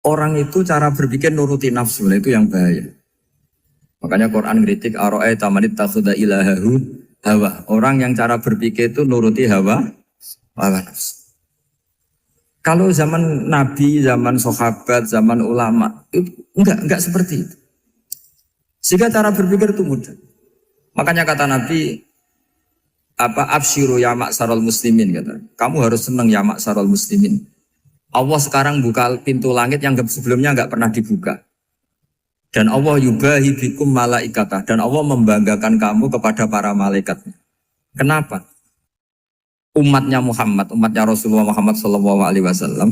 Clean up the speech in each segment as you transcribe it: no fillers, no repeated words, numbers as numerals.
orang itu cara berpikir nuruti nafsu, nah itu yang bahaya. Makanya Quran kritik ara'aita man ittakhadha ilahahu hawa. Orang yang cara berpikir itu nuruti hawa nafsu. Kalau zaman Nabi, zaman sahabat, zaman ulama, itu enggak seperti itu. Sehingga cara berpikir itu mudah. Makanya kata Nabi, absyiru ya ma'syaral muslimin, kata. Kamu harus senang ya ma'syaral muslimin. Allah sekarang buka pintu langit yang sebelumnya enggak pernah dibuka. Dan Allah yubahi bikum malaikatah. Dan Allah membanggakan kamu kepada para malaikatnya. Kenapa? Umatnya Muhammad, umatnya Rasulullah Muhammad SAW,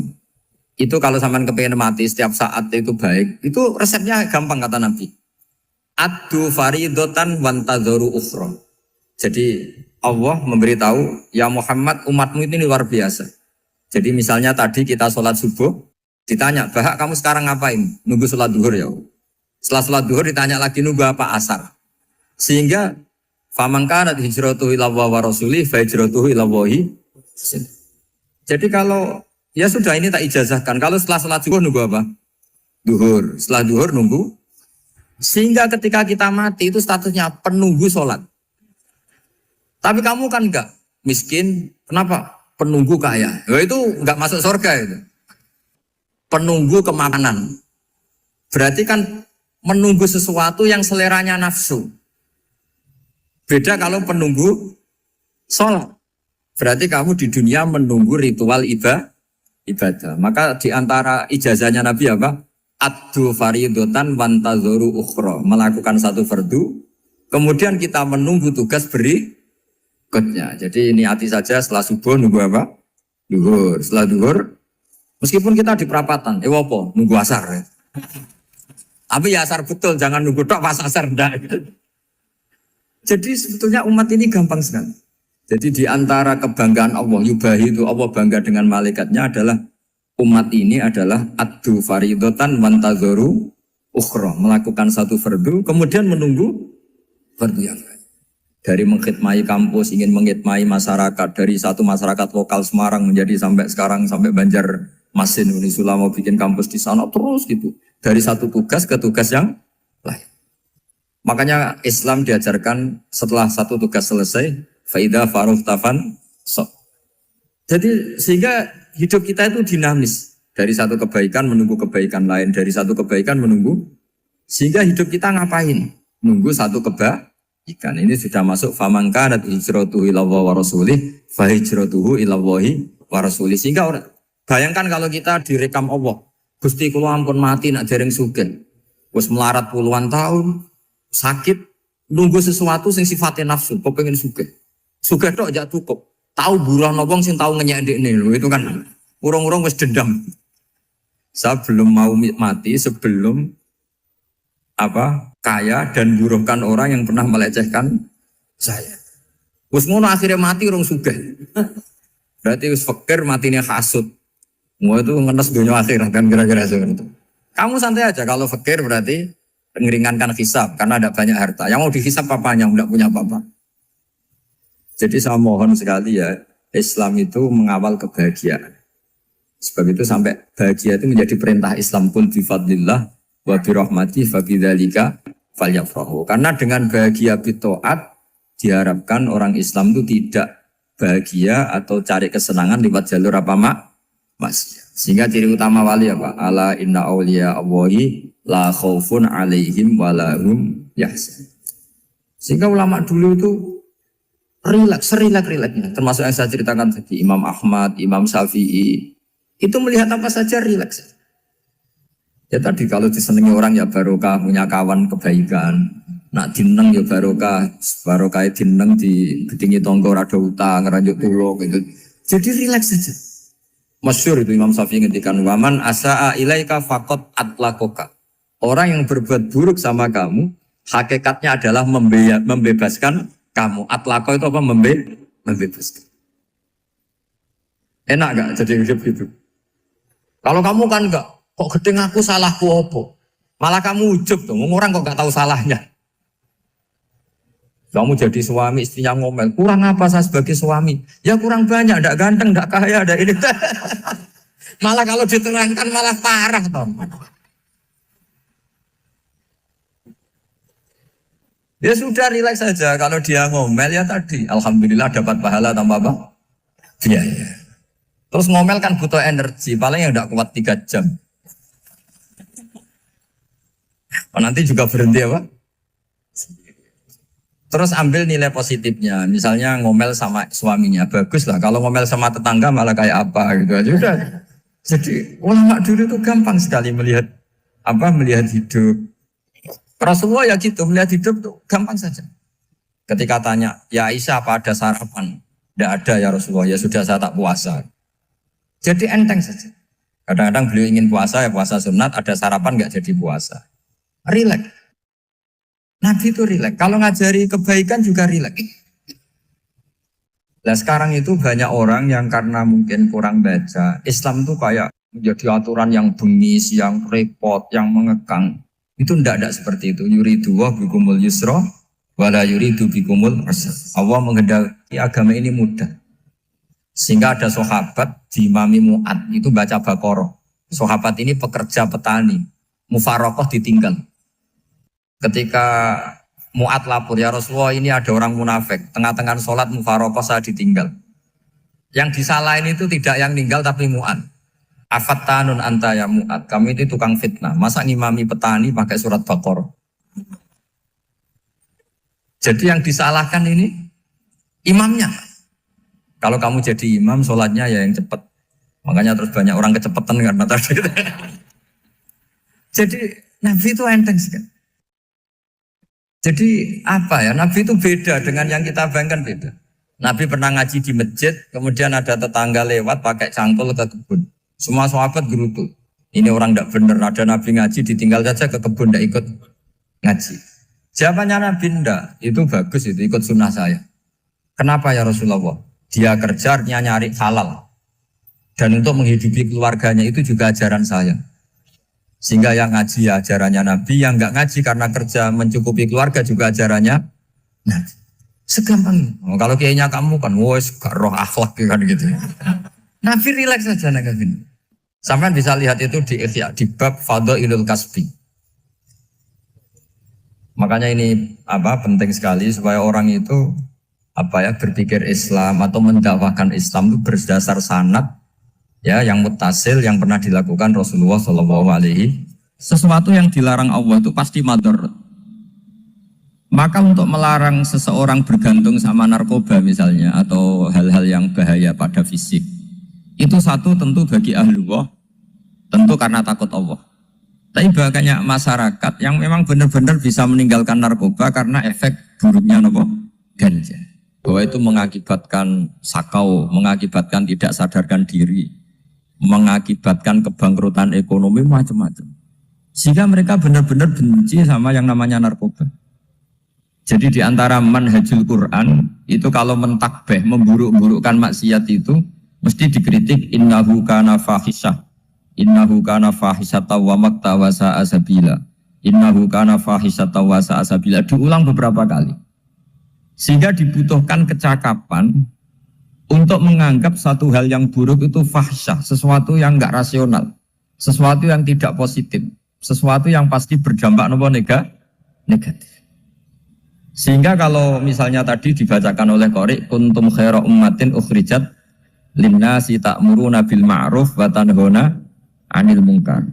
itu kalau sampean kepengen mati setiap saat itu baik, itu resepnya gampang kata Nabi. Addu faridotan wantadzoru ukhra. Jadi Allah memberitahu, ya Muhammad, umatmu ini luar biasa. Jadi misalnya tadi kita sholat subuh, ditanya, Bahak kamu sekarang ngapain? Nunggu sholat duhur ya. Setelah sholat duhur ditanya lagi nunggu apa asar. Sehingga faman kanat hijratuhu ila Allah wa rasulih fa hijratuhu ila Allah. Jadi kalau ya sudah ini tak ijazahkan. Kalau setelah salat zuhur nunggu apa? Duhur. Setelah duhur nunggu. Sehingga ketika kita mati itu statusnya penunggu sholat. Tapi kamu kan enggak miskin. Kenapa? Penunggu kaya. Ya itu enggak masuk surga itu. Penunggu kemakanan. Berarti kan menunggu sesuatu yang seleranya nafsu. Beda kalau penunggu sholat. Berarti kamu di dunia menunggu ritual ibadah. Maka di antara ijazahnya Nabi apa? Addu faridotan wantadzoru ukhra. Melakukan satu fardu. Kemudian kita menunggu tugas berikutnya. Jadi niati saja setelah subuh nunggu apa? Duhur. Setelah duhur, meskipun kita di perapatan. Apa? Nunggu asar. Ya. Tapi ya asar betul. Jangan nunggu tok pas asar. Enggak. Jadi sebetulnya umat ini gampang sekali. Jadi di antara kebanggaan Allah, yubahi itu Allah bangga dengan malaikatnya adalah umat ini adalah addu faridotan wantadzoru ukhra. Melakukan satu fardu, kemudian menunggu fardu yang lain. Dari mengkhidmati kampus, ingin mengkhidmati masyarakat. Dari satu masyarakat lokal Semarang menjadi sampai sekarang, sampai Banjarmasin. Unisula mau bikin kampus di sana, terus gitu. Dari satu tugas ke tugas yang lain. Makanya Islam diajarkan setelah satu tugas selesai, faida faruh tafan sok. Jadi sehingga hidup kita itu dinamis. Dari satu kebaikan menunggu kebaikan lain, dari satu kebaikan menunggu. Sehingga hidup kita ngapain? Nunggu satu kebaikan. Ini sudah masuk faman kanat hijratuhu ila Allah wa rasulih, fa hijratuhu ila Allah wa rasulih. Sehingga bayangkan kalau kita direkam Allah, Gusti kula ampun mati nak dereng sugih. Wis melarat puluhan tahun. Sakit, nunggu sesuatu sing sifatnya nafsu, kok pengen sugih. Sugih tok aja cukup. Tahu buruh wong sing tahu ngenyek ndekne lho, itu kan urung-urung wis dendam. Saya belum mau mati sebelum kaya dan buruhkan orang yang pernah melecehkan saya. Wis ngono akhirnya mati urung sugih. Berarti wis fakir matine hasud. Mau itu ngenes dunia akhirat kan kira-kira seperti itu. Kamu santai aja kalau fakir berarti meringankan hisab karena ada banyak harta. Yang mau dihisab papanya, tidak punya apa-apa. Jadi saya mohon sekali ya, Islam itu mengawal kebahagiaan. Sebab itu sampai bahagia itu menjadi perintah Islam pun bifadlillah wa birahmati fa bidzalika falyafrahu. Karena dengan bahagia bitaat diharapkan orang Islam itu tidak bahagia atau cari kesenangan lewat jalur maksiat. Sehingga ciri utama wali apa? Ala inna awliya Allahi la khaufun alaihim walahum yahzan. Sehingga ulama dulu itu rileks-rileksnya. Termasuk yang saya ceritakan tadi, Imam Ahmad, Imam Syafi'i. Itu melihat apa saja rileks. Ya tadi kalau disenangi orang ya barokah, punya kawan kebaikan. Nak dineng ya barokah dineng di gedingi tonggo rada utang, ngeranjuk tulung gitu. Jadi rileks saja. Masyhur itu Imam Syafi'i ngendikan waman asa'a ilaika faqat atlakoka. Orang yang berbuat buruk sama kamu hakikatnya adalah membebaskan kamu. Atlako itu apa? Membebaskan. Enak gak jadi hidup gitu? Kalau kamu kan enggak, kok gedeng aku salahku apa? Malah kamu ujub tuh, orang kok gak tahu salahnya. Kamu jadi suami, istrinya ngomel, kurang apa saya sebagai suami? Ya kurang banyak, enggak ganteng, enggak kaya, enggak ini. Malah kalau diterangkan malah parah toh. Ya sudah rileks saja. Kalau dia ngomel ya tadi, alhamdulillah dapat pahala tanpa apa? Biaya. Terus ngomel kan butuh energi, paling yang tidak kuat 3 jam. Oh, nanti juga berhenti apa? Terus ambil nilai positifnya, misalnya ngomel sama suaminya, bagus lah. Kalau ngomel sama tetangga malah kayak apa gitu aja udah. Jadi ulama dulu itu gampang sekali melihat apa? Melihat hidup. Rasulullah ya gitu, melihat hidup tuh gampang saja. Ketika tanya, ya Aisyah apa ada sarapan? Tidak ada ya Rasulullah, ya sudah saya tak puasa. Jadi enteng saja. Kadang-kadang beliau ingin puasa, ya puasa sunat, ada sarapan nggak jadi puasa. Rileks. Nabi itu rileks. Kalau ngajari kebaikan juga rileks. Nah sekarang itu banyak orang yang karena mungkin kurang baca, Islam tuh kayak menjadi aturan yang bengis, yang repot, yang mengekang. Itu tidak seperti itu. Yuridu wa bikumul yusra wala yuridu bikumul usra. Allah menghendaki agama ini mudah. Sehingga ada sahabat di Imami Mu'ad itu baca Baqarah. Sahabat ini pekerja petani, mufarokoh ditinggal. Ketika Mu'ad lapor, ya Rasulullah ini ada orang munafik, tengah-tengah sholat mufarokoh saya ditinggal. Yang disalahin itu tidak yang ninggal tapi Mu'ad. Afattanun anta ya Mu'ad, kamu itu tukang fitnah. Masa ngimami petani pakai surat Baqarah? Jadi yang disalahkan ini imamnya. Kalau kamu jadi imam, sholatnya ya yang cepat. Makanya terus banyak orang kecepatan karena tadi. Jadi Nabi itu enteng sekali. Jadi apa ya? Nabi itu beda dengan yang kita bayangkan beda. Nabi pernah ngaji di masjid, kemudian ada tetangga lewat pakai cangkul ke kebun. Semua sahabat gerutu. Ini orang tidak benar. Ada Nabi ngaji ditinggal saja ke kebun, tidak ikut ngaji. Jawabannya Nabi tidak. Itu bagus itu ikut sunnah saya. Kenapa ya Rasulullah? Dia kerja nyari halal. Dan untuk menghidupi keluarganya itu juga ajaran saya. Sehingga yang ngaji ya ajarannya Nabi, yang nggak ngaji karena kerja mencukupi keluarga juga ajarannya Nabi. Segampang. Oh, kalau kayaknya kamu kan, wes gak roh akhlak kan gitu. Nabi rileks saja Nabi. Sampai bisa lihat itu di Ihya, di bab Fadhailul Kasbi. Makanya ini apa penting sekali supaya orang itu apa ya berpikir Islam atau mendakwahkan Islam itu berdasar sanad ya yang mutasil yang pernah dilakukan Rasulullah SAW. Sesuatu yang dilarang Allah itu pasti madharat. Maka untuk melarang seseorang bergantung sama narkoba misalnya atau hal-hal yang bahaya pada fisik itu satu tentu bagi ahlullah, tentu karena takut Allah. Tapi banyak masyarakat yang memang benar-benar bisa meninggalkan narkoba karena efek buruknya ganja. Bahwa itu mengakibatkan sakau, mengakibatkan tidak sadarkan diri, mengakibatkan kebangkrutan ekonomi macam-macam. Sehingga mereka benar-benar benci sama yang namanya narkoba. Jadi di antara manhajul Quran itu kalau mentakbih, memburuk-burukkan maksiat itu mesti dikritik innahu kana fahisyah. Innahu kana fahisyata wa makta wa sa'a sabila. Innahu kana fahisyata wa sa'a sabila. Diulang beberapa kali. Sehingga dibutuhkan kecakapan untuk menganggap satu hal yang buruk itu fahsyah, sesuatu yang enggak rasional, sesuatu yang tidak positif, sesuatu yang pasti berdampak negatif. Sehingga kalau misalnya tadi dibacakan oleh Qori, kuntum khaira ummatin ukhrijat linnasi ta'muruna bil ma'ruf wa tanhauna 'anil munkar.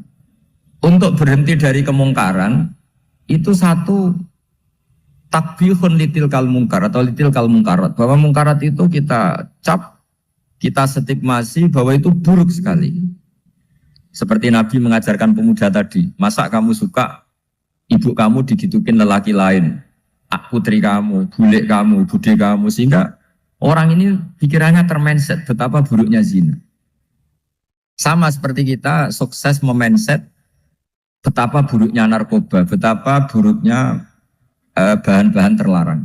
Untuk berhenti dari kemungkaran itu satu takbihun litil kal mungkar atau litil kal mungkarat, bahwa mungkarat itu kita cap, kita stigmasi bahwa itu buruk sekali. Seperti Nabi mengajarkan pemuda tadi, masa kamu suka ibu kamu digitukin lelaki lain, putri kamu, bule kamu, bude kamu, sehingga orang ini pikirannya termindset betapa buruknya zina. Sama seperti kita sukses memindset betapa buruknya narkoba, betapa buruknya bahan-bahan terlarang.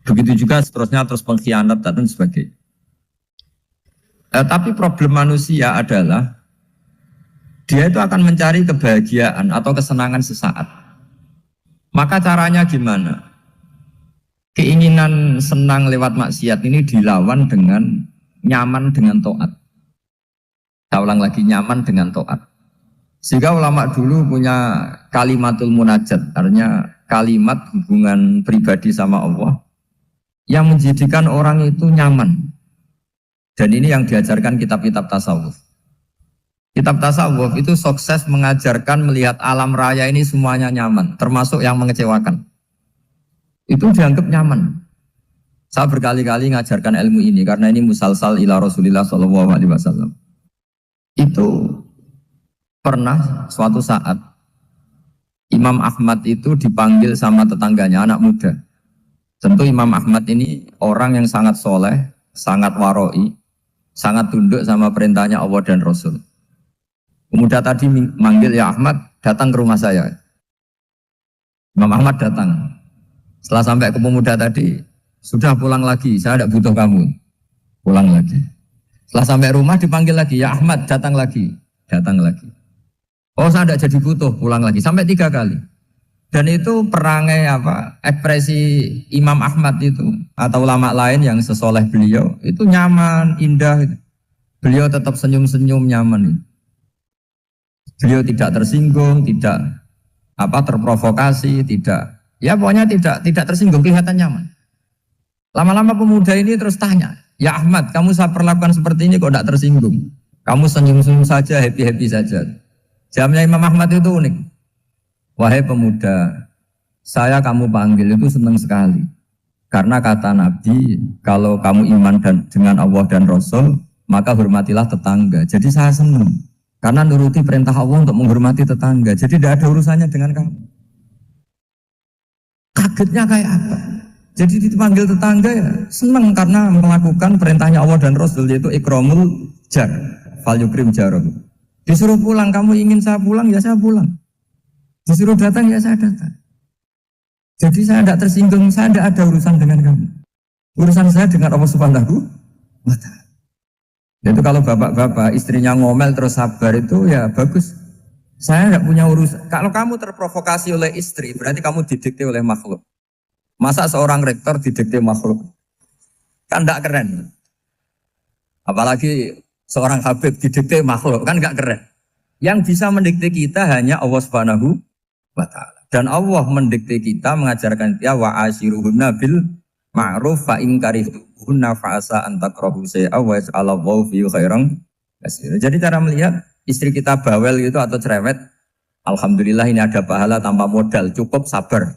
Begitu juga seterusnya terus pengkhianat dan sebagainya. Tapi problem manusia adalah dia itu akan mencari kebahagiaan atau kesenangan sesaat. Maka caranya gimana? Keinginan senang lewat maksiat ini dilawan dengan nyaman dengan taat. Saya ulang lagi, nyaman dengan taat. Sehingga ulama dulu punya kalimatul munajat, artinya kalimat hubungan pribadi sama Allah yang menjadikan orang itu nyaman. Dan ini yang diajarkan kitab-kitab tasawuf. Kitab tasawuf itu sukses mengajarkan melihat alam raya ini semuanya nyaman, termasuk yang mengecewakan. Itu dianggap nyaman. Saya berkali-kali mengajarkan ilmu ini karena ini musalsal ila Rasulillah SAW. Itu pernah suatu saat Imam Ahmad itu dipanggil sama tetangganya, anak muda. Tentu Imam Ahmad ini orang yang sangat soleh, sangat waroi, sangat tunduk sama perintahnya Allah dan Rasul. Pemuda tadi manggil, ya Ahmad, datang ke rumah saya. Imam Ahmad datang. Setelah sampai ke pemuda tadi, sudah pulang lagi, saya tidak butuh kamu. Pulang lagi. Setelah sampai rumah dipanggil lagi, ya Ahmad, datang lagi. Datang lagi. Oh, saya tidak jadi butuh, pulang lagi. Sampai 3 kali. Dan itu perangai ekspresi Imam Ahmad itu atau ulama lain yang sesoleh beliau itu nyaman, indah. Beliau tetap senyum-senyum nyaman. Beliau tidak tersinggung, tidak terprovokasi, tidak, ya pokoknya tidak tersinggung, kelihatan nyaman. Lama-lama pemuda ini terus tanya, ya Ahmad, kamu saya perlakukan seperti ini kok tidak tersinggung? Kamu senyum-senyum saja, happy-happy saja. Jawabnya Imam Ahmad itu unik. Wahai pemuda, saya kamu panggil itu senang sekali. Karena kata Nabi, kalau kamu iman dengan Allah dan Rasul, maka hormatilah tetangga. Jadi saya senang. Karena nuruti perintah Allah untuk menghormati tetangga. Jadi tidak ada urusannya dengan kamu. Kagetnya kayak apa? Jadi dipanggil tetangga ya senang karena melakukan perintahnya Allah dan Rasul, yaitu ikramul jar, fal yukrim jarum. Disuruh pulang, kamu ingin saya pulang, ya saya pulang. Disuruh datang, ya saya datang. Jadi saya tidak tersinggung, saya tidak ada urusan dengan kamu. Urusan saya dengan Allah Subhanahu wa Ta'ala. Itu kalau bapak-bapak istrinya ngomel terus sabar itu ya bagus. Saya tidak punya urusan. Kalau kamu terprovokasi oleh istri, berarti kamu didikte oleh makhluk. Masa seorang rektor didikte makhluk? Kan tidak keren. Apalagi seorang habib didikte makhluk, kan tidak keren. Yang bisa mendikte kita hanya Allah Subhanahu wa Ta'ala. Dan Allah mendikte kita, mengajarkan kita wa ashiruhunna bil ma'ruf fa in karihtuhunna fa asa an takrahu shay'a wa yaj'alallahu fi khairan katsira. Jadi cara melihat istri kita bawel gitu atau cerewet, alhamdulillah ini ada pahala tanpa modal, cukup sabar.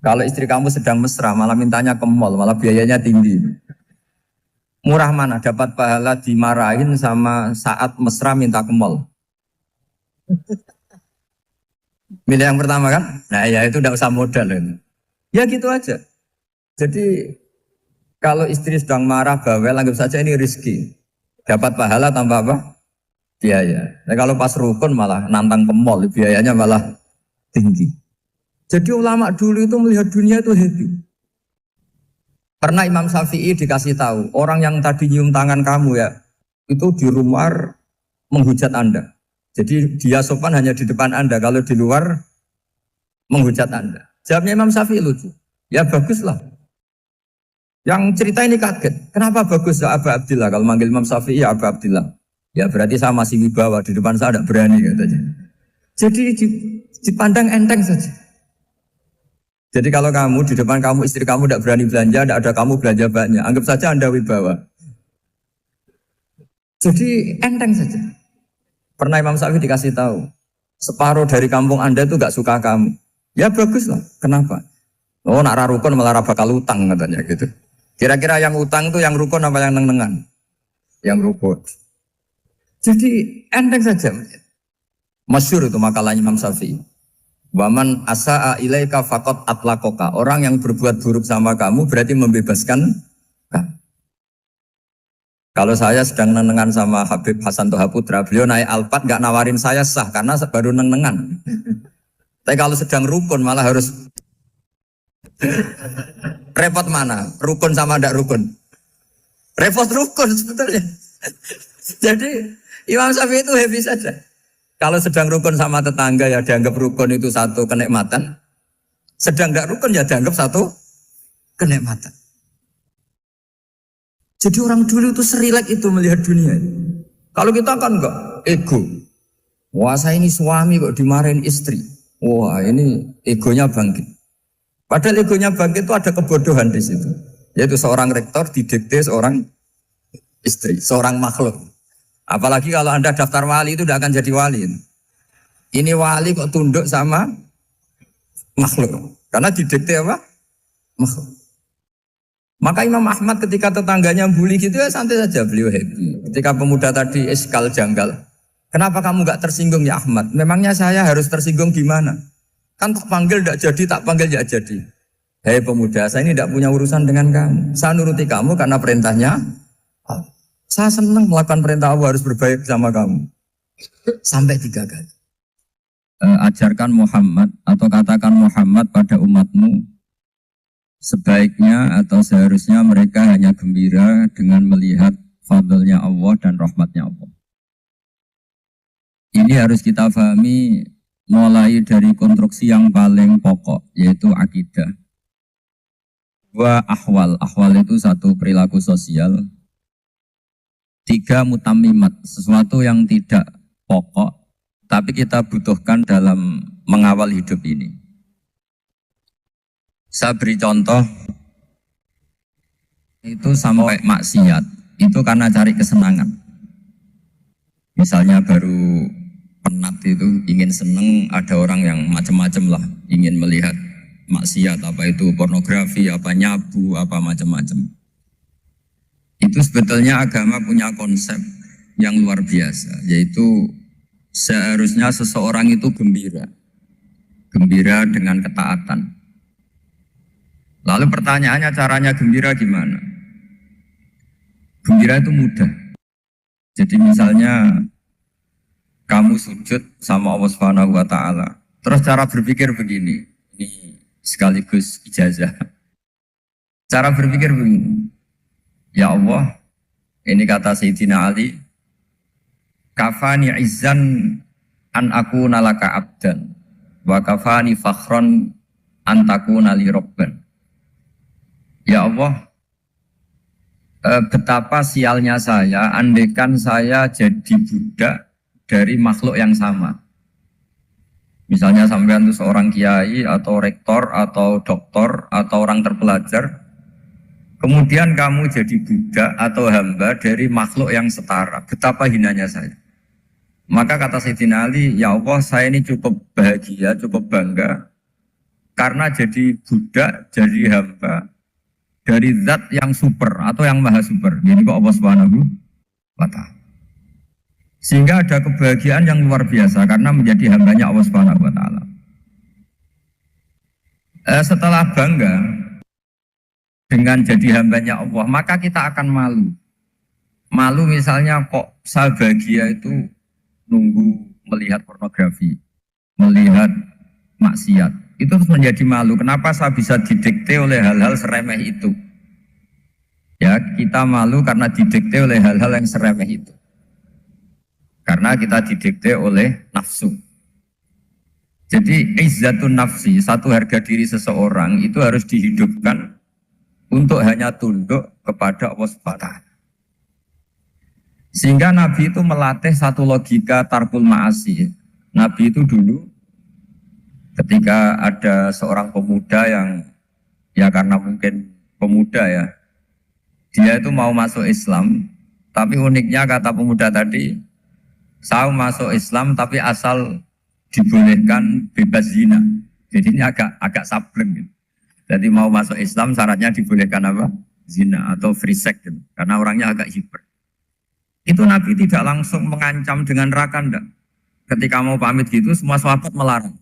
Kalau istri kamu sedang mesra malah mintanya ke mall, malah biayanya tinggi. Murah mana dapat pahala dimarahin sama saat mesra minta ke mall? Milih yang pertama kan? Nah ya itu tidak usah modal ini. Ya gitu aja. Jadi kalau istri sedang marah bawel, anggap saja ini rezeki. Dapat pahala tanpa apa? Biaya. Nah kalau pas rukun malah nantang ke mall, biayanya malah tinggi. Jadi ulama dulu itu melihat dunia itu happy. Pernah Imam Syafi'i dikasih tahu, orang yang tadi nyium tangan kamu ya, itu di rumah menghujat Anda. Jadi dia sopan hanya di depan Anda, kalau di luar menghujat Anda. Jawabnya Imam Syafi'i lucu. Ya baguslah. Yang cerita ini kaget. Kenapa bagus ya Aba Abdillah? Kalau manggil Imam Syafi'i ya Aba Abdillah. Ya berarti saya masih wibawa, di depan saya tidak berani katanya. Jadi dipandang enteng saja. Jadi kalau kamu, di depan kamu, istri kamu tidak berani belanja, tidak ada kamu belanja banyak. Anggap saja Anda wibawa. Jadi enteng saja. Pernah Imam Syafi'i dikasih tahu, separuh dari kampung Anda itu gak suka kamu. Ya bagus lah, kenapa? Oh nak rukun malah bakal utang katanya gitu. Kira-kira yang utang itu yang rukun apa yang neng-nengan? Yang rukun. Jadi enteng saja. Masyhur itu makalahnya Imam Syafi'i. Waman asa'a ilaika faqad atlaqaka. Orang yang berbuat buruk sama kamu berarti membebaskan kamu. Kalau saya sedang nenengan sama Habib Hasan Toha Putra, beliau naik Alphard gak nawarin saya sah karena baru nenengan. Tapi kalau sedang rukun malah harus repot mana? Rukun sama ndak rukun? Repot rukun sebetulnya. Jadi Imam Syafi'i itu happy saja. Kalau sedang rukun sama tetangga ya dianggap rukun itu satu kenikmatan. Sedang tidak rukun ya dianggap satu kenikmatan. Jadi orang dulu itu serilek itu melihat dunia. Kalau kita kan enggak, ego. Wah saya ini suami kok dimarahin istri. Wah ini egonya bangkit. Padahal egonya bangkit itu ada kebodohan di situ. Yaitu seorang rektor didikte seorang istri, seorang makhluk. Apalagi kalau Anda daftar wali itu tidak akan jadi wali. Ini wali kok tunduk sama makhluk. Karena didikte apa? Makhluk. Maka Imam Ahmad ketika tetangganya bully gitu ya santai saja, beliau happy. Ketika pemuda tadi eskal janggal, kenapa kamu gak tersinggung ya Ahmad? Memangnya saya harus tersinggung gimana? Kan tak panggil tidak jadi, tak panggil tidak jadi. Hei pemuda, saya ini tidak punya urusan dengan kamu. Saya nuruti kamu karena perintahnya. Saya senang melakukan perintah Allah, harus berbaik sama kamu. Sampai 3 kali. Ajarkan Muhammad atau katakan Muhammad pada umatmu, sebaiknya atau seharusnya mereka hanya gembira dengan melihat fadlnya Allah dan rahmatnya Allah. Ini harus kita pahami mulai dari konstruksi yang paling pokok, yaitu akidah. 2 ahwal. Ahwal itu 1 perilaku sosial. 3 mutammimat, sesuatu yang tidak pokok, tapi kita butuhkan dalam mengawal hidup ini. Saya beri contoh, itu sampai maksiat, itu karena cari kesenangan. Misalnya baru penat itu, ingin seneng, ada orang yang macam-macam lah, ingin melihat maksiat, apa itu pornografi, apa nyabu, apa macam-macam. Itu sebetulnya agama punya konsep yang luar biasa, yaitu seharusnya seseorang itu gembira. Gembira dengan ketaatan. Lalu pertanyaannya caranya gembira gimana? Gembira itu mudah. Jadi misalnya kamu sujud sama Allah Subhanahu wa taala. Terus cara berpikir begini. Ini sekaligus ijazah. Cara berpikir begini. Ya Allah, ini kata Sayyidina Ali, kafani izzan an aku nalaka abdan wa kafani fakhron an takuna li robban. Ya Allah, betapa sialnya saya andaikan saya jadi budak dari makhluk yang sama. Misalnya sampean itu seorang kiai atau rektor atau doktor atau orang terpelajar, kemudian kamu jadi budak atau hamba dari makhluk yang setara. Betapa hinanya saya. Maka kata Sayyidina Ali, ya Allah saya ini cukup bahagia, cukup bangga karena jadi budak, jadi hamba dari zat yang super atau yang maha super. Jadi kok Allah Subhanahu wa ta'ala. Sehingga ada kebahagiaan yang luar biasa karena menjadi hambanya Allah Subhanahu wa ta'ala. Setelah bangga dengan jadi hambanya Allah, maka kita akan malu. Malu misalnya kok saya bahagia itu nunggu melihat pornografi, melihat maksiat. Itu menjadi malu. Kenapa saya bisa didikte oleh hal-hal seremeh itu? Ya, kita malu karena didikte oleh hal-hal yang seremeh itu. Karena kita didikte oleh nafsu. Jadi izzatun nafsi, satu harga diri seseorang itu harus dihidupkan untuk hanya tunduk kepada Allah SWT. Sehingga Nabi itu melatih satu logika tarkul ma'asi. Nabi itu dulu ketika ada seorang pemuda yang ya karena mungkin pemuda ya, dia itu mau masuk Islam, tapi uniknya kata pemuda tadi, saya masuk Islam tapi asal dibolehkan bebas zina. Jadi ini agak sableng gitu. Jadi mau masuk Islam syaratnya dibolehkan apa? Zina atau free sex gitu. Karena orangnya agak hiper. Itu Nabi tidak langsung mengancam dengan neraka enggak. Ketika mau pamit gitu semua sahabat melarang.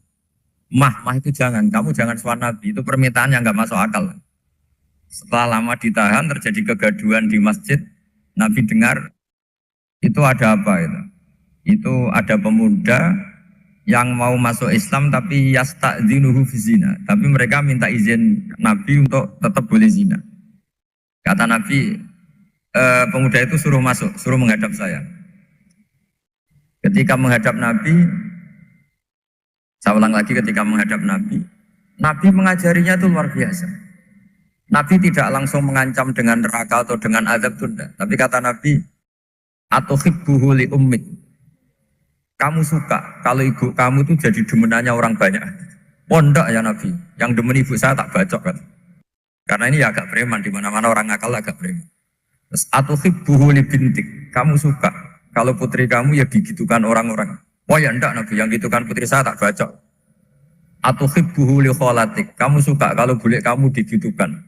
Mah itu jangan, kamu jangan suan Nabi, itu permintaan yang nggak masuk akal. Setelah lama ditahan, terjadi kegaduhan di masjid, Nabi dengar, itu ada apa itu? Itu ada pemuda yang mau masuk Islam tapi yasta'dzinuhu fi zina. Tapi mereka minta izin Nabi untuk tetap boleh zina. Kata Nabi, pemuda itu suruh masuk, suruh menghadap saya. Ketika menghadap Nabi, saya ulang lagi ketika menghadap Nabi, Nabi mengajarinya itu luar biasa. Nabi tidak langsung mengancam dengan neraka atau dengan azab tunda. Tapi kata Nabi, atau hibbuhu li ummik. Kamu suka kalau ibu kamu itu jadi demenannya orang banyak. Pondok ya Nabi, yang demen ibu saya tak bacok kan. Karena ini ya agak preman, di mana-mana orang akal agak preman. Terus atau hibbuhu li bintik. Kamu suka kalau putri kamu ya digitukan orang-orang. Oh ya enggak Nabi, yang gitukan putri saya tak bacok. Atau hibbuhu li kholatik. Kamu suka kalau bule kamu digitukan.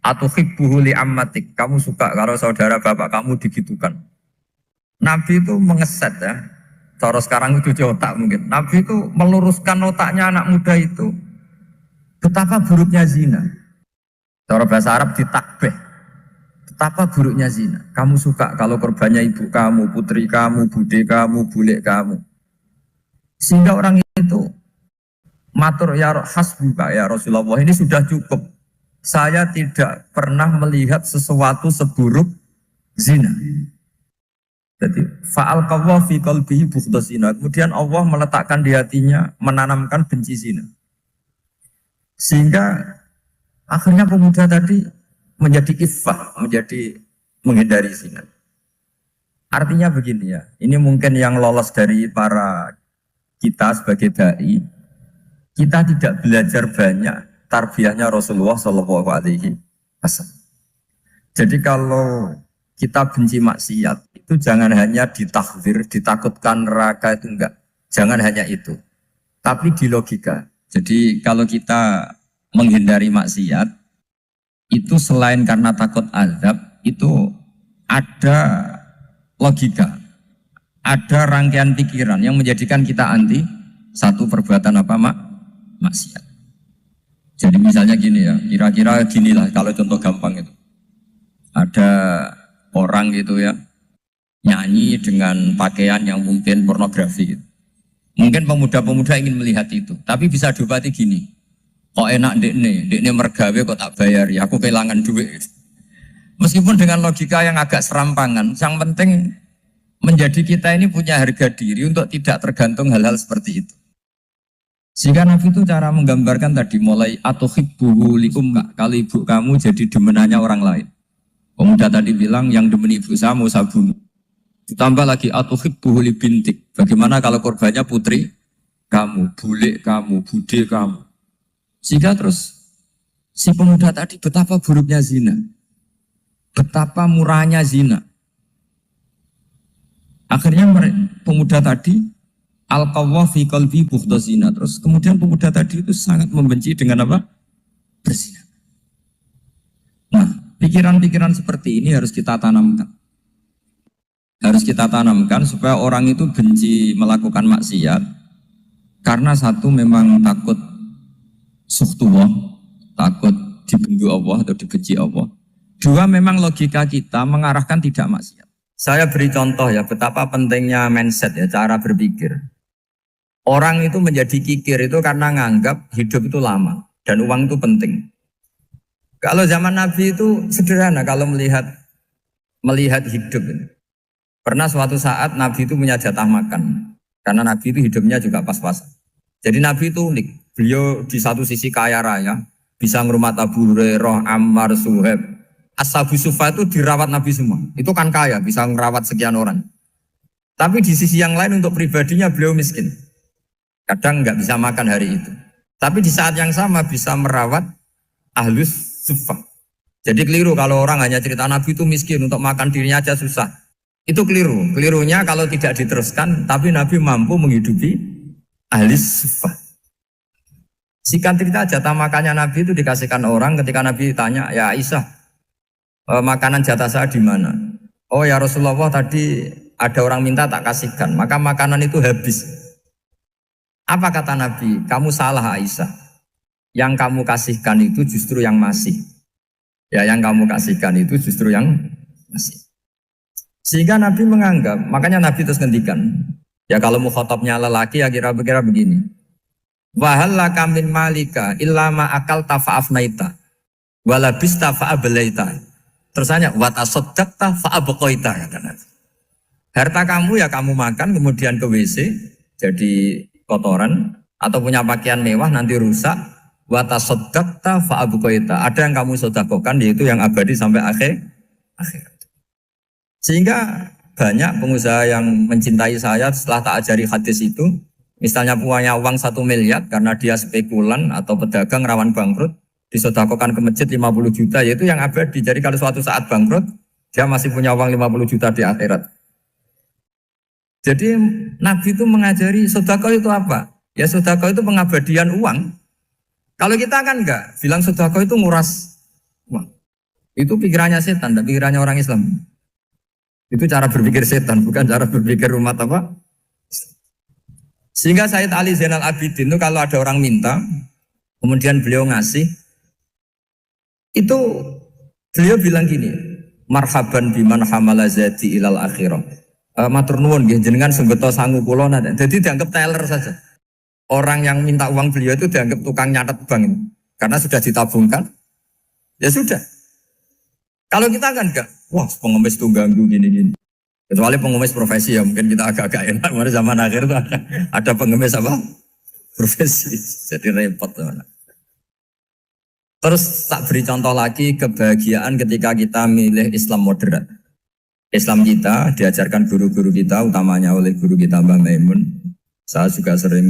Atau hibbuhu li ammatik. Kamu suka kalau saudara bapak kamu digitukan. Nabi itu mengeset ya. Cara sekarang itu otak mungkin. Nabi itu meluruskan otaknya anak muda itu. Betapa buruknya zina. Cara bahasa Arab ditakbih. Betapa buruknya zina. Kamu suka kalau korbannya ibu kamu, putri kamu, bude kamu, bule kamu. Sehingga orang itu matur ya hasbuka ya Rasulullah, ini sudah cukup. Saya tidak pernah melihat sesuatu seburuk zina. Jadi fa'al qawwa fi qalbihi bughda zina. Kemudian Allah meletakkan di hatinya, menanamkan benci zina. Sehingga akhirnya pemuda tadi menjadi iffah, menjadi menghindari zina. Artinya begini ya, ini mungkin yang lolos dari para kita sebagai dai, kita tidak belajar banyak tarbiyahnya Rasulullah Shallallahu Alaihi Wasallam. Jadi kalau kita benci maksiat, itu jangan hanya ditakhzir, ditakutkan neraka itu enggak. Jangan hanya itu. Tapi di logika. Jadi kalau kita menghindari maksiat, itu selain karena takut azab, itu ada logika. Ada rangkaian pikiran yang menjadikan kita anti satu perbuatan apa maksiat. Jadi misalnya gini ya, kira-kira ginilah kalau contoh gampang itu. Ada orang gitu ya, nyanyi dengan pakaian yang mungkin pornografi gitu. Mungkin pemuda-pemuda ingin melihat itu, tapi bisa diobati gini. Kok enak dekne mergawe kok tak bayar ya, aku kehilangan duit. Meskipun dengan logika yang agak serampangan, yang penting menjadi kita ini punya harga diri untuk tidak tergantung hal-hal seperti itu. Sehingga Nabi itu cara menggambarkan tadi mulai atau hibbuhu li ummik, kalau ibu kamu jadi demenannya orang lain. Pemuda tadi bilang yang demen ibu saya mau saya bunuh. Ditambah lagi atau hibbuhu li bintik. Bagaimana kalau korbannya putri kamu, bule kamu, bude kamu. Sehingga terus si pemuda tadi betapa buruknya zina. Betapa murahnya zina. Akhirnya pemuda tadi al-qawwa fi qalbi bughda zina. Terus kemudian pemuda tadi itu sangat membenci dengan apa? Berzina. Nah, pikiran-pikiran seperti ini harus kita tanamkan. Harus kita tanamkan supaya orang itu benci melakukan maksiat. Karena satu memang takut suhtullah, takut dibenci Allah atau dibenci Allah. Dua memang logika kita mengarahkan tidak maksiat. Saya beri contoh ya betapa pentingnya mindset ya, cara berpikir. Orang itu menjadi kikir itu karena nganggap hidup itu lama dan uang itu penting. Kalau zaman Nabi itu sederhana kalau melihat hidup ini. Pernah suatu saat Nabi itu punya jatah makan. Karena Nabi itu hidupnya juga pas-pasan. Jadi Nabi itu unik. Beliau di satu sisi kaya raya, bisa ngurmat Abu Hurairah, Ammar, Suhaib. Ashabu Sufa itu dirawat Nabi semua. Itu kan kaya, bisa ngerawat sekian orang. Tapi di sisi yang lain untuk pribadinya beliau miskin. Kadang nggak bisa makan hari itu. Tapi di saat yang sama bisa merawat Ahlus Sufa. Jadi keliru kalau orang hanya cerita Nabi itu miskin, untuk makan dirinya aja susah. Itu keliru. Kelirunya kalau tidak diteruskan, tapi Nabi mampu menghidupi ahli sufa. Singkat cerita jatah makannya Nabi itu dikasihkan orang ketika Nabi tanya, ya Aisyah, makanan jatah saya di mana? Oh ya Rasulullah tadi ada orang minta tak kasihkan, maka makanan itu habis. Apa kata Nabi? Kamu salah Aisyah. Yang kamu kasihkan itu justru yang masih. Ya yang kamu kasihkan itu justru yang masih. Sehingga Nabi menganggap, makanya Nabi terus ngendikan, ya kalau mukhatabnya lelaki ya kira-kira begini. Wahallaka min malika illa ma akalta fa'afnaita walabista fa'ablaita. Terus tanya, wa tasaddaqta fa'abqaita kata Nabi. Harta kamu ya kamu makan kemudian ke WC jadi kotoran atau punya pakaian mewah nanti rusak. Wa tasaddaqta fa'abqaita. Ada yang kamu sedekahkan yaitu yang abadi sampai akhir. Sehingga banyak pengusaha yang mencintai saya setelah tak ajari hadis itu. Misalnya punya uang 1 miliar karena dia spekulan atau pedagang rawan bangkrut, disedekahkan ke masjid 50 juta, yaitu yang abadi. Jadi kalau suatu saat bangkrut, dia masih punya uang 50 juta di akhirat. Jadi Nabi itu mengajari sedekah itu apa? Ya sedekah itu pengabadian uang. Kalau kita kan enggak, bilang sedekah itu nguras uang. Itu pikirannya setan, dan pikirannya orang Islam. Itu cara berpikir setan, bukan cara berpikir umat apa? Sehingga Sayyid Ali Zainal Abidin itu kalau ada orang minta, kemudian beliau ngasih, itu beliau bilang gini, marhaban biman hamala zati ilal akhirah. Matur nuwun nggih jenengan senggeto sangu kula nate. Jadi dianggap teller saja. Orang yang minta uang beliau itu dianggap tukang nyatet bank karena sudah ditabungkan. Ya sudah. Kalau kita kan enggak, wah pengemis tuh ganggu gini-gini. Kecuali pengemis profesi ya mungkin kita agak-agak enak. Mari zaman akhir itu ada pengemis apa? Profesi. Jadi repot. Terus tak beri contoh lagi kebahagiaan ketika kita milih Islam moderat. Islam kita diajarkan guru-guru kita, utamanya oleh guru kita Mbah Maimun. Saya juga sering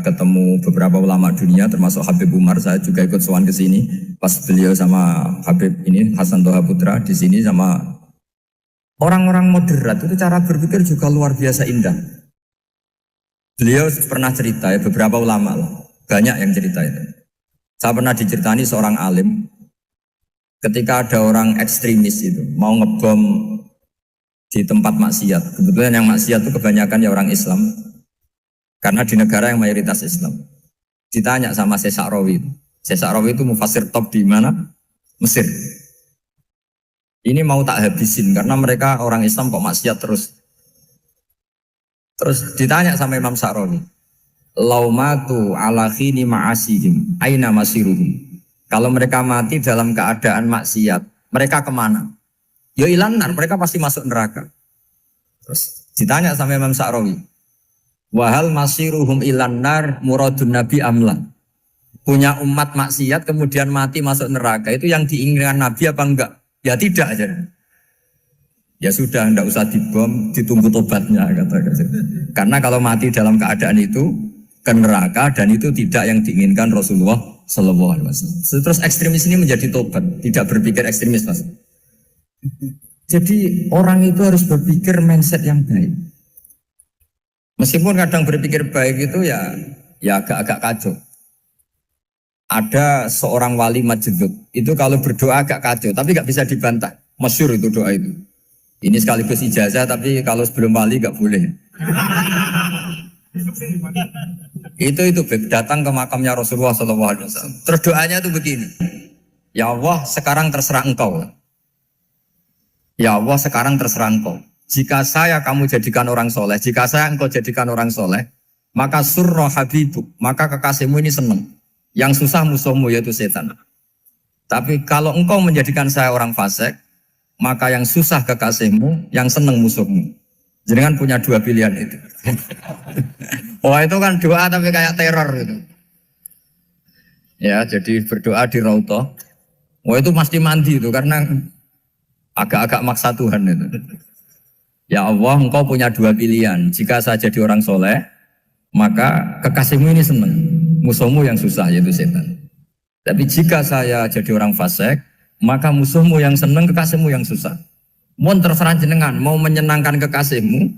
ketemu beberapa ulama dunia, termasuk Habib Umar. Saya juga ikut sowan ke sini pas beliau sama Habib ini Hasan Toha Putra di sini sama orang-orang moderat. Itu cara berpikir juga luar biasa indah. Beliau pernah cerita ya, beberapa ulama lah, banyak yang cerita itu. Saya pernah diceritani seorang alim ketika ada orang ekstremis itu mau ngebom di tempat maksiat. Kebetulan yang maksiat itu kebanyakan ya orang Islam. Karena di negara yang mayoritas Islam. Ditanya sama Syekh Sa'rawi. Syekh Sa'rawi itu mufassir top di mana? Mesir. Ini mau tak habisin karena mereka orang Islam kok maksiat terus. Terus ditanya sama Imam Sa'rawi. Laumatu ala khini ma'asihim aina masiruhum. Kalau mereka mati dalam keadaan maksiat, mereka kemana? Ya ilanar, mereka pasti masuk neraka. Terus ditanya sama Imam Sa'rawi. Wahal masiruhum ilanar muradun nabi amlan. Punya umat maksiat kemudian mati masuk neraka, itu yang diinginkan Nabi apa enggak? Ya tidak aja. Ya sudah, enggak usah dibom, ditunggu tobatnya kata. Karena kalau mati dalam keadaan itu ke neraka dan itu tidak yang diinginkan Rasulullah Sallallahu Alaihi Wasallam. Terus ekstremis ini menjadi tobat, tidak berpikir ekstremis mas. Jadi orang itu harus berpikir mindset yang baik. Meskipun kadang berpikir baik itu ya agak-agak kacau. Ada seorang wali majdud itu kalau berdoa agak kacau, tapi nggak bisa dibantah. Masyhur itu doa itu. Ini sekaligus ijazah, tapi kalau sebelum wali nggak boleh. Itu datang ke makamnya Rasulullah SAW. Terus doanya itu begini. Ya Allah, sekarang terserah engkau. Ya Allah, sekarang terserah engkau. Jika saya kamu jadikan orang soleh, jika saya engkau jadikan orang soleh, maka surra habibuk, maka kekasihmu ini senang. Yang susah musuhmu yaitu setan. Tapi kalau engkau menjadikan saya orang fasik, maka yang susah kekasihmu, yang senang musuhmu. Jadi kan punya dua pilihan itu. Wah itu kan doa tapi kayak teror gitu. Ya jadi berdoa di Raudhah. Wah itu pasti mandi itu karena agak-agak maksa Tuhan itu. Ya Allah, engkau punya dua pilihan. Jika saya jadi orang soleh, maka kekasihmu ini senang. Musuhmu yang susah yaitu setan. Tapi jika saya jadi orang fasik, maka musuhmu yang senang, kekasihmu yang susah. Mohon terserah jenengan, mau menyenangkan kekasihmu,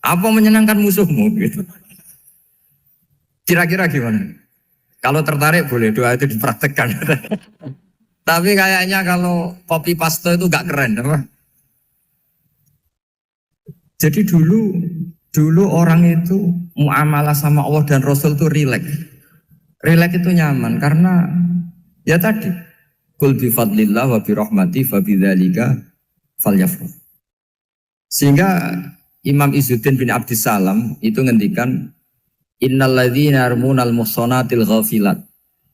apa menyenangkan musuhmu gitu. Kira-kira gimana? Kalau tertarik boleh doa itu dipraktekkan. Tapi kayaknya kalau copy paste itu gak keren, apa? Jadi dulu orang itu muamalah sama Allah dan Rasul itu rileks. Rileks itu nyaman karena ya tadi kul bi fadlillah wa bi rahmati fa bidzalika falyafrah. Sehingga Imam Izzuddin bin Abdissalam itu ngendikan innalladzina yarmunal muhsanatil ghafilat.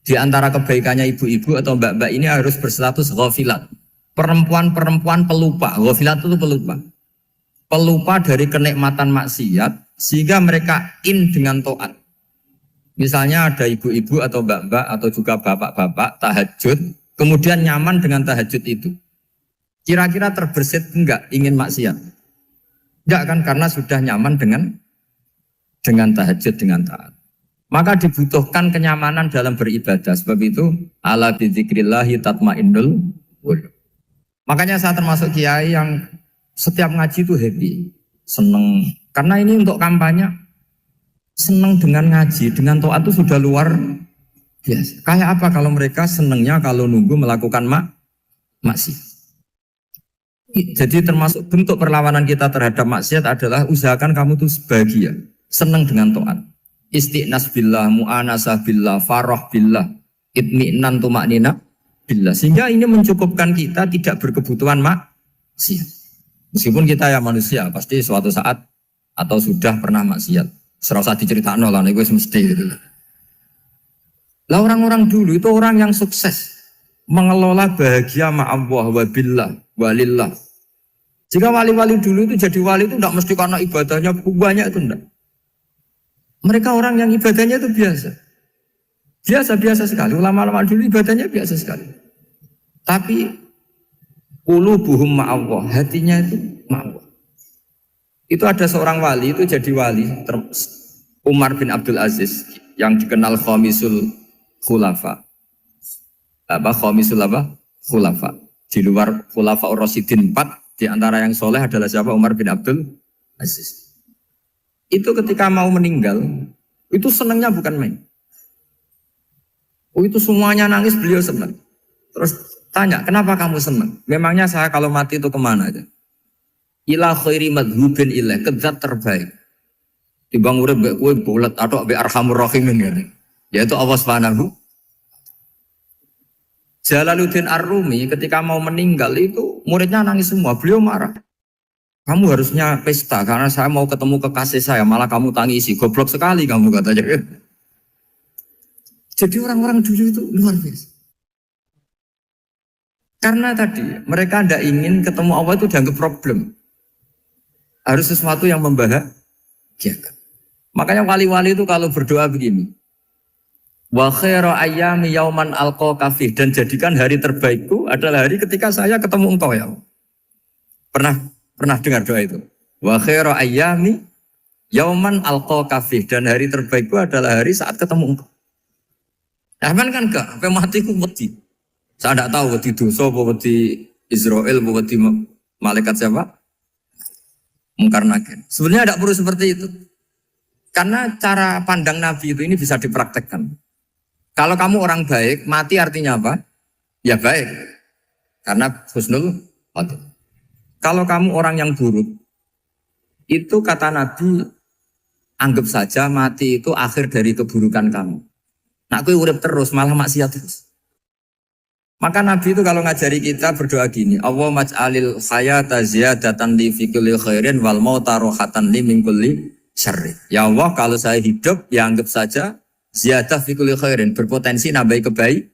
Di antara kebaikannya ibu-ibu atau mbak-mbak ini harus berstatus ghafilat. Perempuan-perempuan pelupa. Ghafilat itu pelupa. Pelupa dari kenikmatan maksiat sehingga mereka dengan taat. Misalnya ada ibu-ibu atau mbak-mbak atau juga bapak-bapak tahajud, kemudian nyaman dengan tahajud itu. Kira-kira terbersit enggak ingin maksiat? Enggak kan, karena sudah nyaman dengan tahajud, dengan taat. Maka dibutuhkan kenyamanan dalam beribadah. Sebab itu ala bidzikrillahi tatmainnul qulub. Makanya saya termasuk kiai yang setiap ngaji itu happy, seneng. Karena ini untuk kampanye, seneng dengan ngaji, dengan taat itu sudah luar biasa. Kayak apa kalau mereka senengnya kalau nunggu melakukan maksiat. Jadi termasuk bentuk perlawanan kita terhadap maksiat adalah usahakan kamu tuh bahagia, seneng dengan taat. Istiqnas billah, mu'anasah billah, farah billah, itmi'nan tumaknina billah. Sehingga ini mencukupkan kita tidak berkebutuhan maksiat. Meskipun kita ya manusia, pasti suatu saat atau sudah pernah maksiat. Serasa diceritakan lah, ini gue mesti gitu. Lah orang-orang dulu itu orang yang sukses mengelola bahagia ma'allah wa billah walillah. Jika wali-wali dulu itu jadi wali itu tidak mesti karena ibadahnya banyak, itu enggak. Mereka orang yang ibadahnya itu biasa. Biasa-biasa sekali. Ulama-ulama dulu ibadahnya biasa sekali. Tapi qulubuhum ma'allah, hatinya itu ma'allah. Itu ada seorang wali, itu jadi wali, Umar bin Abdul Aziz, yang dikenal khamisul khulafa. Khamisul khulafa. Di luar khulafa Ar-Rasyidin 4, di antara yang soleh adalah siapa? Umar bin Abdul Aziz. Itu ketika mau meninggal, itu senangnya bukan main. Oh, itu semuanya nangis, beliau senang. Terus tanya, kenapa kamu senang? Memangnya saya kalau mati itu kemana aja? Ila khairi madhubin ilah, ke zat terbaik. Dibang urip mbek kowe bolet atau mbek arhamur rahimin ngene. Yaitu Allah Subhanahu. Jalaluddin Ar-Rumi ketika mau meninggal itu muridnya nangis semua, beliau marah. Kamu harusnya pesta karena saya mau ketemu kekasih saya, malah kamu tangisi, goblok sekali kamu katanya. Jadi orang-orang dulu itu luar biasa. Karena tadi mereka tidak ingin ketemu Allah itu dianggap problem. Harus sesuatu yang membahagiakan. Makanya wali-wali itu kalau berdoa begini. Wa khairu ayyami yauman alqa kafih, dan jadikan hari terbaikku adalah hari ketika saya ketemu engkau ya Allah. Pernah dengar doa itu? Wa khairu ayyami yauman alqa kafih, dan hari terbaikku adalah hari saat ketemu engkau. Nah, kan enggak, sampai mati ku wedi. Saya tidak tahu wedi dosa apa wedi Israel apa wedi malaikat siapa? Mungkar Nakir. Sebenarnya tidak perlu seperti itu. Karena cara pandang Nabi itu ini bisa dipraktekkan. Kalau kamu orang baik, mati artinya apa? Ya baik. Karena husnul khotimah. Kalau kamu orang yang buruk, itu kata Nabi, anggap saja mati itu akhir dari keburukan kamu. Nah, aku urip terus, malah maksiat terus. Maka Nabi itu kalau ngajari kita berdoa gini, Allah maj'alil hayata ziyadatan li fi kulli khairin wal mauta rohatan li min kulli syarri. Ya Allah, kalau saya hidup, ya anggap saja ziyadah fi kulli khairin, berpotensi nambahi